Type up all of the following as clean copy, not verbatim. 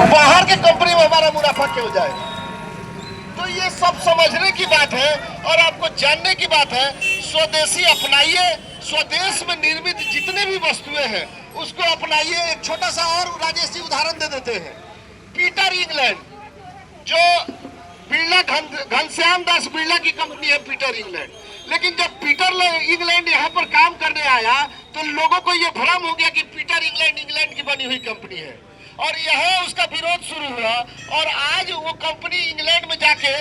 बाहर की कंपनी में हमारा मुनाफा क्यों जाएगा? तो ये सब समझने की बात है और आपको जानने की बात है। स्वदेशी अपनाइए, स्वदेश में निर्मित जितने भी वस्तुएं हैं उसको अपनाइए। एक छोटा सा और राजेश जी उदाहरण दे देते हैं। पीटर इंग्लैंड, जो बिरला घनश्याम दास बिरला की कंपनी है पीटर इंग्लैंड, लेकिन जब पीटर इंग्लैंड यहाँ पर काम करने आया तो लोगों को यह भ्रम हो गया कि पीटर इंग्लैंड की बनी हुई कंपनी है और यह उसका विरोध शुरू हुआ और आज वो कंपनी इंग्लैंड में जाके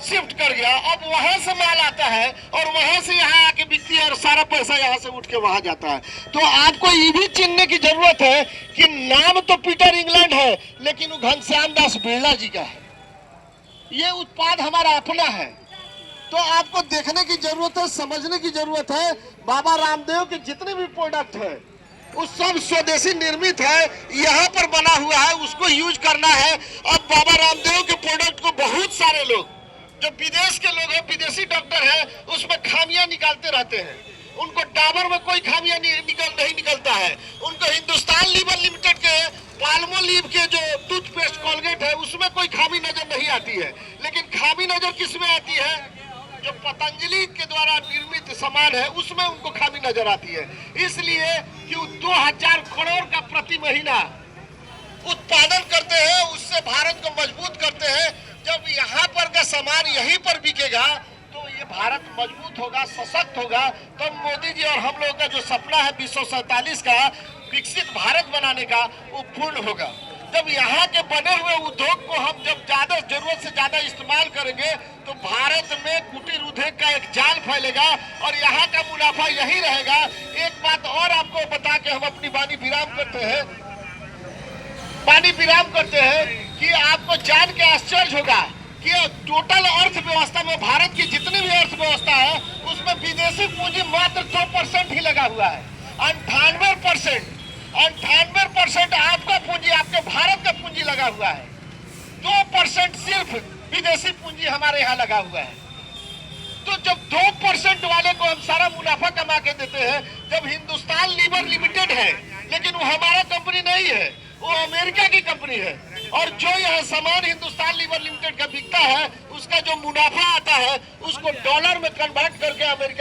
शिफ्ट कर गया। अब वहां से माल आता है और वहां से यहाँ आके बिकती है और सारा पैसा यहाँ से उठ के वहां जाता है। तो आपको ये भी चिन्हने की जरूरत है कि नाम तो पीटर इंग्लैंड है लेकिन वो घनश्याम दास बिरला जी का है। ये उत्पाद हमारा अपना है। तो आपको देखने की जरूरत है, समझने की जरूरत है। बाबा रामदेव के जितने भी प्रोडक्ट है वो सब स्वदेशी निर्मित है, यहाँ पर बना हुआ है, उसको यूज करना है। अब बाबा रामदेव के प्रोडक्ट को बहुत सारे लोग जो विदेश के लोग हैं, विदेशी डॉक्टर हैं, उसमें खामियां निकालते रहते हैं। उनको डाबर में कोई खामियां नहीं निकलता है। उनको हिंदुस्तान लीवर लिमिटेड के पाल्मोलिव के जो टूथपेस्ट कोलगेट है उसमें कोई खामी नजर नहीं आती है, लेकिन खामी नजर किसमें आती है? जो पतंजलि के द्वारा निर्मित सामान है उसमें उनको खामी नजर आती है। इसलिए कि 2000 करोड़ का प्रति महीना उत्पादन करते हैं, उससे भारत को मजबूत करते हैं। जब यहाँ पर का सामान यहीं पर बिकेगा तो ये भारत मजबूत होगा, सशक्त होगा। तो मोदी जी और हम लोगों का जो सपना है 2047 का विकसित भारत बनाने का, वो पूर्ण होगा। जब यहाँ के बने हुए उद्योग को हम जब ज्यादा जरूरत से ज्यादा इस्तेमाल करेंगे तो भारत में कुटीर उद्योग का एक जाल फैलेगा और यहाँ का मुनाफा यही रहेगा। एक बात और आपको बता के हम अपनी वाणी विराम करते हैं कि आपको जान के आश्चर्य होगा कि टोटल अर्थव्यवस्था में भारत की जितनी भी अर्थव्यवस्था है उसमें विदेशी पूंजी मात्र 2% ही लगा हुआ है। 98% आपका पूंजी, आपके भारत का पूंजी लगा हुआ है। 2% सिर्फ विदेशी पूंजी हमारे यहाँ लगा हुआ है। तो जब 2% वाले को हम सारा मुनाफा कमा के देते हैं, जब हिंदुस्तान लीवर लिमिटेड है लेकिन वो हमारा कंपनी नहीं है, वो अमेरिका की कंपनी है, और जो यह सामान हिंदुस्तान लीवर लिमिटेड का बिकता है उसका जो मुनाफा आता है उसको डॉलर में कन्वर्ट करके अमेरिका